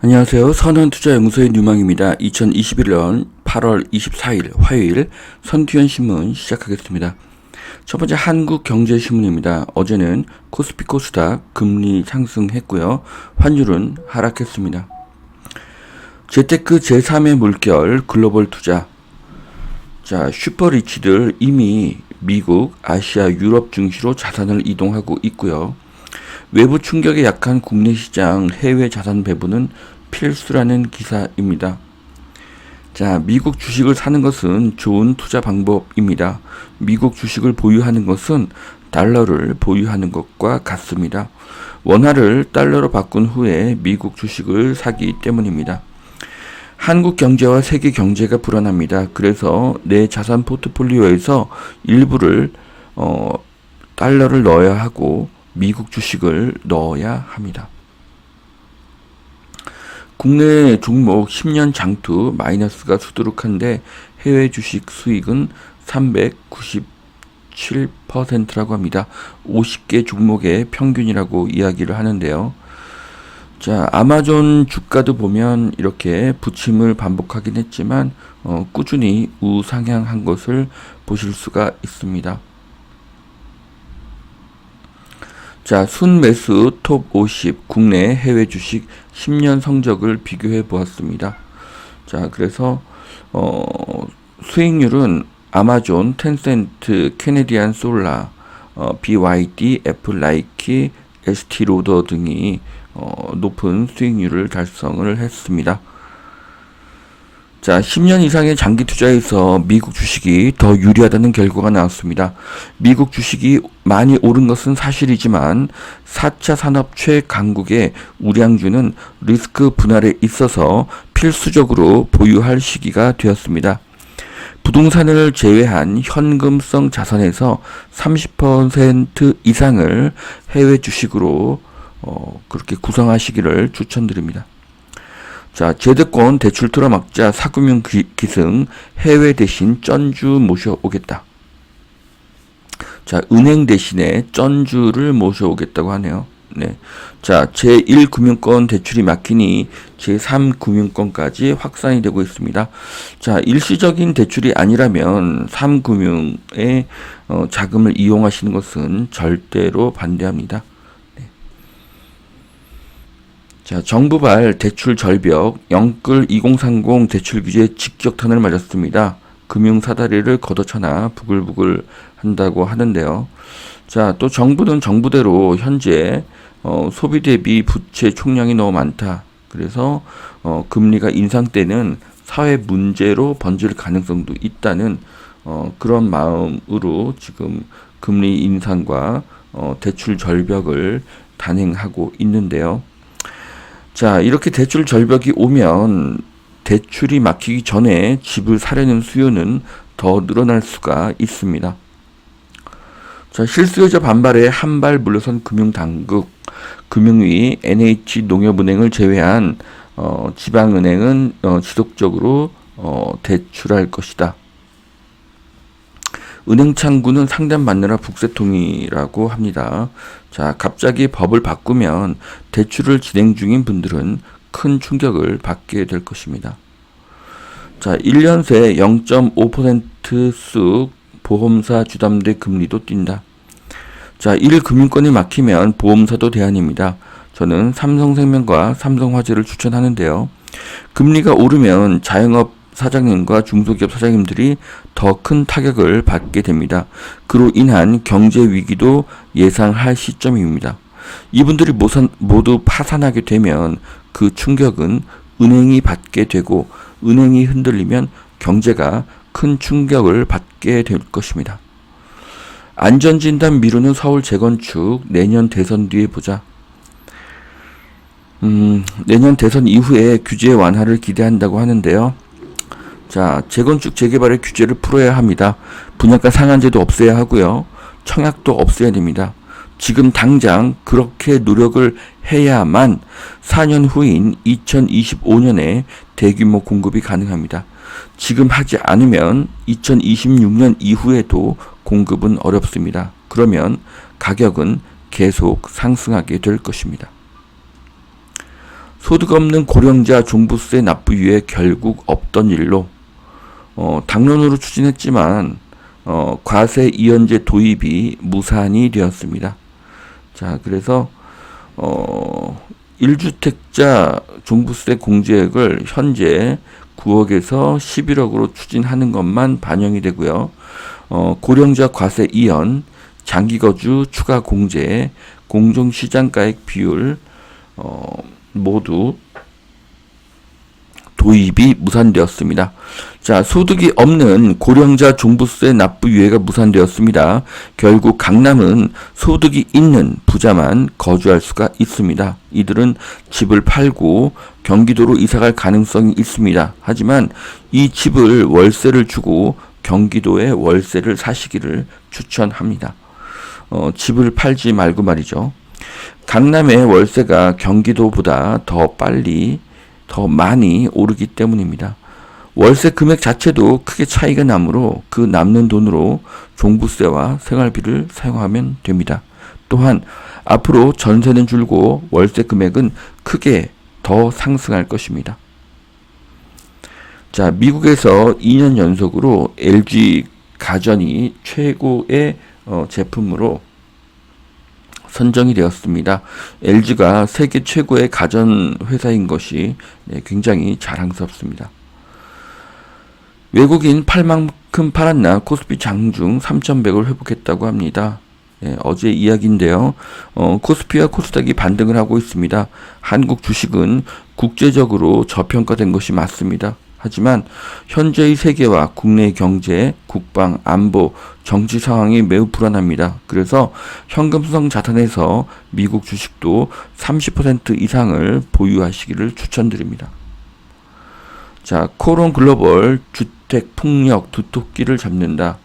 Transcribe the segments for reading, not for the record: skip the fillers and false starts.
안녕하세요. 선한투자연구소의 뉴망입니다. 2021년 8월 24일 화요일 선두현 신문 시작하겠습니다. 첫 번째 한국경제신문입니다. 어제는 코스피 코스닥 금리 상승했고요. 환율은 하락했습니다. 재테크 제3의 물결 글로벌 투자. 자, 슈퍼리치들 이미 미국, 아시아, 유럽 증시로 자산을 이동하고 있고요. 외부 충격에 약한 국내 시장 해외 자산 배분은 필수라는 기사입니다. 자, 미국 주식을 사는 것은 좋은 투자 방법입니다. 미국 주식을 보유하는 것은 달러를 보유하는 것과 같습니다. 원화를 달러로 바꾼 후에 미국 주식을 사기 때문입니다. 한국 경제와 세계 경제가 불안합니다. 그래서 내 자산 포트폴리오에서 일부를 달러를 넣어야 하고 미국 주식을 넣어야 합니다. 국내 종목 10년 장투 마이너스가 수두룩한데 해외 주식 수익은 397%라고 합니다. 50개 종목의 평균이라고 이야기를 하는데요. 자, 아마존 주가도 보면 이렇게 부침을 반복하긴 했지만 꾸준히 우상향한 것을 보실 수가 있습니다. 자, 순매수 톱 50 국내 해외 주식 10년 성적을 비교해 보았습니다. 자, 그래서 수익률은 아마존, 텐센트, 캐네디안 솔라, BYD, 애플, 나이키, ST로더 등이 높은 수익률을 달성을 했습니다. 자, 10년 이상의 장기 투자에서 미국 주식이 더 유리하다는 결과가 나왔습니다. 미국 주식이 많이 오른 것은 사실이지만 4차 산업 최강국의 우량주는 리스크 분할에 있어서 필수적으로 보유할 시기가 되었습니다. 부동산을 제외한 현금성 자산에서 30% 이상을 해외 주식으로 그렇게 구성하시기를 추천드립니다. 자, 제드권 대출 틀어막자 사금융 기승 해외 대신 전주 모셔오겠다. 자, 은행 대신에 전주를 모셔오겠다고 하네요. 네. 자, 제1금융권 대출이 막히니 제3금융권까지 확산이 되고 있습니다. 자, 일시적인 대출이 아니라면 3금융의 자금을 이용하시는 것은 절대로 반대합니다. 자, 정부발 대출 절벽, 영끌 2030 대출 규제 직격탄을 맞았습니다. 금융 사다리를 걷어차나 부글부글 한다고 하는데요. 자, 또 정부는 정부대로 현재 소비 대비 부채 총량이 너무 많다. 그래서 금리가 인상 때는 사회 문제로 번질 가능성도 있다는 그런 마음으로 지금 금리 인상과 대출 절벽을 단행하고 있는데요. 자, 이렇게 대출 절벽이 오면 대출이 막히기 전에 집을 사려는 수요는 더 늘어날 수가 있습니다. 자, 실수요자 반발에 한 발 물러선 금융당국, 금융위, NH농협은행을 제외한 지방은행은 지속적으로 대출할 것이다. 은행 창구는 상담 받느라 북새통이라고 합니다. 자, 갑자기 법을 바꾸면 대출을 진행 중인 분들은 큰 충격을 받게 될 것입니다. 자, 1년 새 0.5%쑥 보험사 주담대 금리도 뛴다. 자, 1금융권이 막히면 보험사도 대안입니다. 저는 삼성생명과 삼성화재를 추천하는데요. 금리가 오르면 자영업 사장님과 중소기업 사장님들이 더 큰 타격을 받게 됩니다. 그로 인한 경제 위기도 예상할 시점입니다. 이분들이 모두 파산하게 되면 그 충격은 은행이 받게 되고 은행이 흔들리면 경제가 큰 충격을 받게 될 것입니다. 안전진단 미루는 서울 재건축 내년 대선 뒤에 보자. 내년 대선 이후에 규제 완화를 기대한다고 하는데요. 자, 재건축 재개발의 규제를 풀어야 합니다. 분양가 상한제도 없애야 하고요. 청약도 없애야 됩니다. 지금 당장 그렇게 노력을 해야만 4년 후인 2025년에 대규모 공급이 가능합니다. 지금 하지 않으면 2026년 이후에도 공급은 어렵습니다. 그러면 가격은 계속 상승하게 될 것입니다. 소득 없는 고령자 종부세 납부 유예 결국 없던 일로 당론으로 추진했지만 과세 이연제 도입이 무산이 되었습니다. 자, 그래서 1주택자 종부세 공제액을 현재 9억에서 11억으로 추진하는 것만 반영이 되고요. 고령자 과세 이연, 장기거주 추가 공제, 공정시장가액 비율 모두 도입이 무산되었습니다. 자, 소득이 없는 고령자 종부세 납부 유예가 무산되었습니다. 결국 강남은 소득이 있는 부자만 거주할 수가 있습니다. 이들은 집을 팔고 경기도로 이사갈 가능성이 있습니다. 하지만 이 집을 월세를 주고 경기도에 월세를 사시기를 추천합니다. 집을 팔지 말고 말이죠. 강남의 월세가 경기도보다 더 빨리 더 많이 오르기 때문입니다. 월세 금액 자체도 크게 차이가 나므로 그 남는 돈으로 종부세와 생활비를 사용하면 됩니다. 또한 앞으로 전세는 줄고 월세 금액은 크게 더 상승할 것입니다. 자, 미국에서 2년 연속으로 LG 가전이 최고의 제품으로 선정이 되었습니다. LG가 세계 최고의 가전 회사인 것이 굉장히 자랑스럽습니다. 외국인 팔 만큼 팔았나 코스피 장중 3,100을 회복했다고 합니다. 어제 이야기인데요. 코스피와 코스닥이 반등을 하고 있습니다. 한국 주식은 국제적으로 저평가된 것이 맞습니다. 하지만 현재의 세계와 국내 경제, 국방, 안보, 정치 상황이 매우 불안합니다. 그래서 현금성 자산에서 미국 주식도 30% 이상을 보유하시기를 추천드립니다. 자, 코론 글로벌 주택 풍력 두토끼를 잡는다.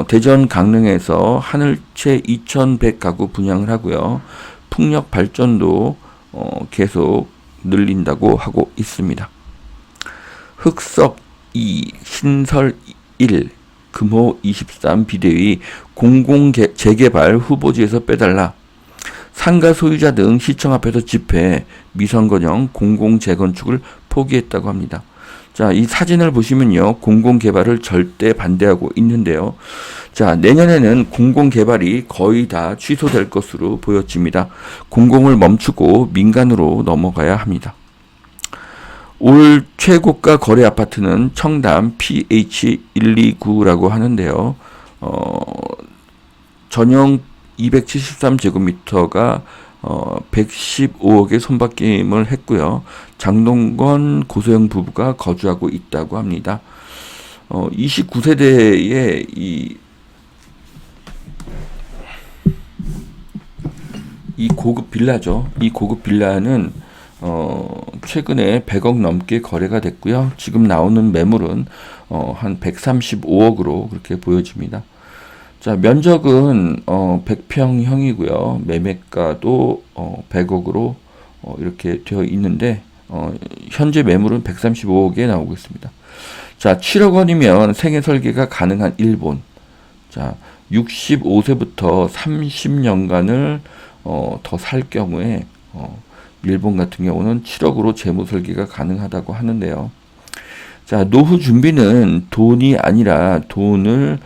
대전 강릉에서 하늘채 2,100가구 분양을 하고요. 풍력 발전도 계속 늘린다고 하고 있습니다. 흑석 2, 신설 1, 금호 23 비대위 공공재개발 후보지에서 빼달라. 상가 소유자 등 시청 앞에서 집회, 미선거형 공공재건축을 포기했다고 합니다. 자, 이 사진을 보시면요. 공공개발을 절대 반대하고 있는데요. 자, 내년에는 공공개발이 거의 다 취소될 것으로 보여집니다. 공공을 멈추고 민간으로 넘어가야 합니다. 올 최고가 거래 아파트는 청담 PH129라고 하는데요. 전용 273제곱미터가 115억에 손바뀜을 했고요. 장동건 고소영 부부가 거주하고 있다고 합니다. 29세대의 이 고급 빌라죠. 이 고급 빌라는 최근에 100억 넘게 거래가 됐고요. 지금 나오는 매물은 한 135억으로 그렇게 보여집니다. 자, 면적은 100평형이고요. 매매가도 100억으로 이렇게 되어 있는데 현재 매물은 135억에 나오고 있습니다. 자, 7억 원이면 생애 설계가 가능한 일본. 자, 65세부터 30년간을 더 살 경우에 일본 같은 경우는 7억으로 재무 설계가 가능하다고 하는데요. 자, 노후 준비는 돈이 아니라 돈을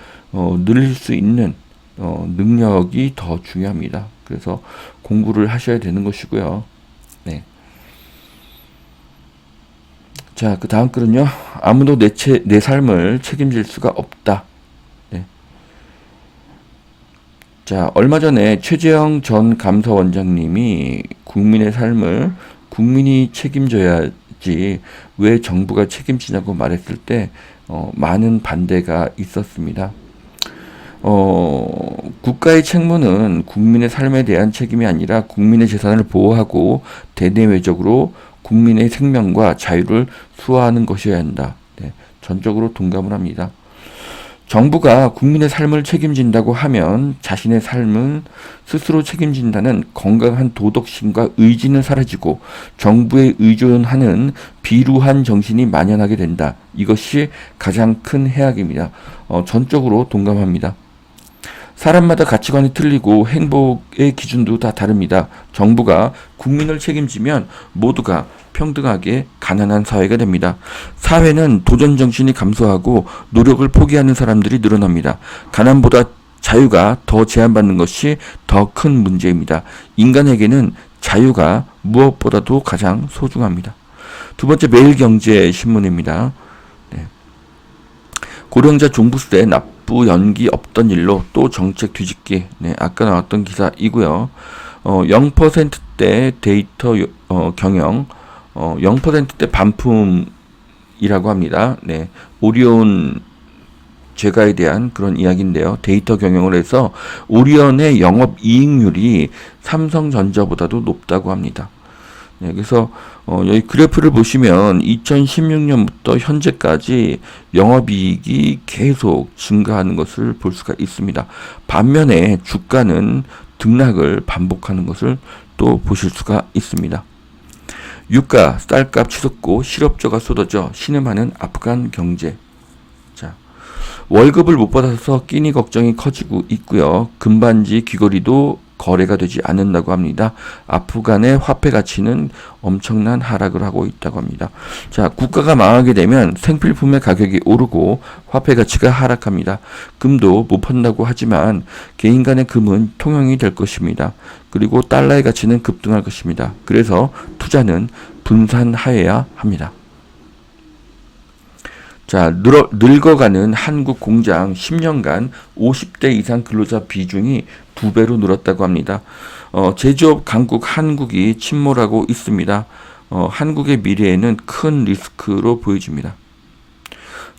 늘릴 수 있는 능력이 더 중요합니다. 그래서 공부를 하셔야 되는 것이고요. 네. 자, 그 다음 글은요. 아무도 내 삶을 책임질 수가 없다. 네. 자, 얼마 전에 최재형 전 감사원장님이 국민의 삶을 국민이 책임져야지 왜 정부가 책임지냐고 말했을 때 많은 반대가 있었습니다. 국가의 책무는 국민의 삶에 대한 책임이 아니라 국민의 재산을 보호하고 대내외적으로 국민의 생명과 자유를 수호하는 것이어야 한다. 네, 전적으로 동감을 합니다. 정부가 국민의 삶을 책임진다고 하면 자신의 삶은 스스로 책임진다는 건강한 도덕심과 의지는 사라지고 정부에 의존하는 비루한 정신이 만연하게 된다. 이것이 가장 큰 해악입니다. 전적으로 동감합니다. 사람마다 가치관이 틀리고 행복의 기준도 다 다릅니다. 정부가 국민을 책임지면 모두가 평등하게 가난한 사회가 됩니다. 사회는 도전 정신이 감소하고 노력을 포기하는 사람들이 늘어납니다. 가난보다 자유가 더 제한받는 것이 더 큰 문제입니다. 인간에게는 자유가 무엇보다도 가장 소중합니다. 두 번째, 매일경제신문입니다. 네. 고령자 종부세 납부 연기 없던 일로 또 정책 뒤집기. 네, 아까 나왔던 기사이고요. 0%대 데이터 경영, 0%대 반품이라고 합니다. 네, 오리온 재가에 대한 그런 이야기인데요. 데이터 경영을 해서 오리온의 영업 이익률이 삼성전자보다도 높다고 합니다. 네, 그래서 여기 그래프를 보시면 2016년부터 현재까지 영업이익이 계속 증가하는 것을 볼 수가 있습니다. 반면에 주가는 등락을 반복하는 것을 또 보실 수가 있습니다. 유가, 쌀값 치솟고 실업자가 쏟아져 신음하는 아프간 경제. 자, 월급을 못 받아서 끼니 걱정이 커지고 있고요. 금반지, 귀걸이도 거래가 되지 않는다고 합니다. 아프간의 화폐 가치는 엄청난 하락을 하고 있다고 합니다. 자, 국가가 망하게 되면 생필품의 가격이 오르고 화폐 가치가 하락합니다. 금도 못 판다고 하지만 개인 간의 금은 통용이 될 것입니다. 그리고 달러의 가치는 급등할 것입니다. 그래서 투자는 분산하여야 합니다. 자, 늙어가는 한국 공장 10년간 50대 이상 근로자 비중이 2배로 늘었다고 합니다. 제조업 강국 한국이 침몰하고 있습니다. 한국의 미래에는 큰 리스크로 보여집니다.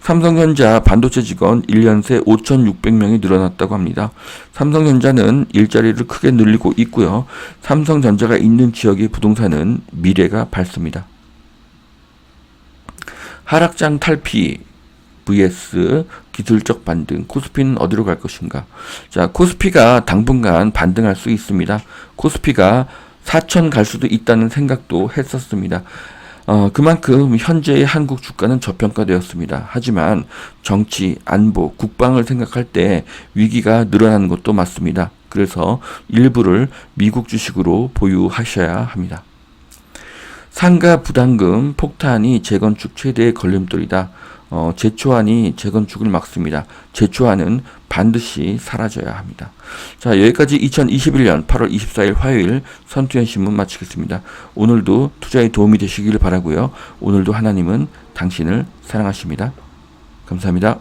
삼성전자 반도체 직원 1년 새 5,600명이 늘어났다고 합니다. 삼성전자는 일자리를 크게 늘리고 있고요. 삼성전자가 있는 지역의 부동산은 미래가 밝습니다. 하락장 탈피 vs 기술적 반등, 코스피는 어디로 갈 것인가? 자, 코스피가 당분간 반등할 수 있습니다. 코스피가 4,000 갈 수도 있다는 생각도 했었습니다. 그만큼 현재의 한국 주가는 저평가되었습니다. 하지만 정치, 안보, 국방을 생각할 때 위기가 늘어나는 것도 맞습니다. 그래서 일부를 미국 주식으로 보유하셔야 합니다. 상가 부담금 폭탄이 재건축 최대의 걸림돌이다. 재초안이 재건축을 막습니다. 재초안은 반드시 사라져야 합니다. 자, 여기까지 2021년 8월 24일 화요일 선투연 신문 마치겠습니다. 오늘도 투자에 도움이 되시길 바라고요. 오늘도 하나님은 당신을 사랑하십니다. 감사합니다.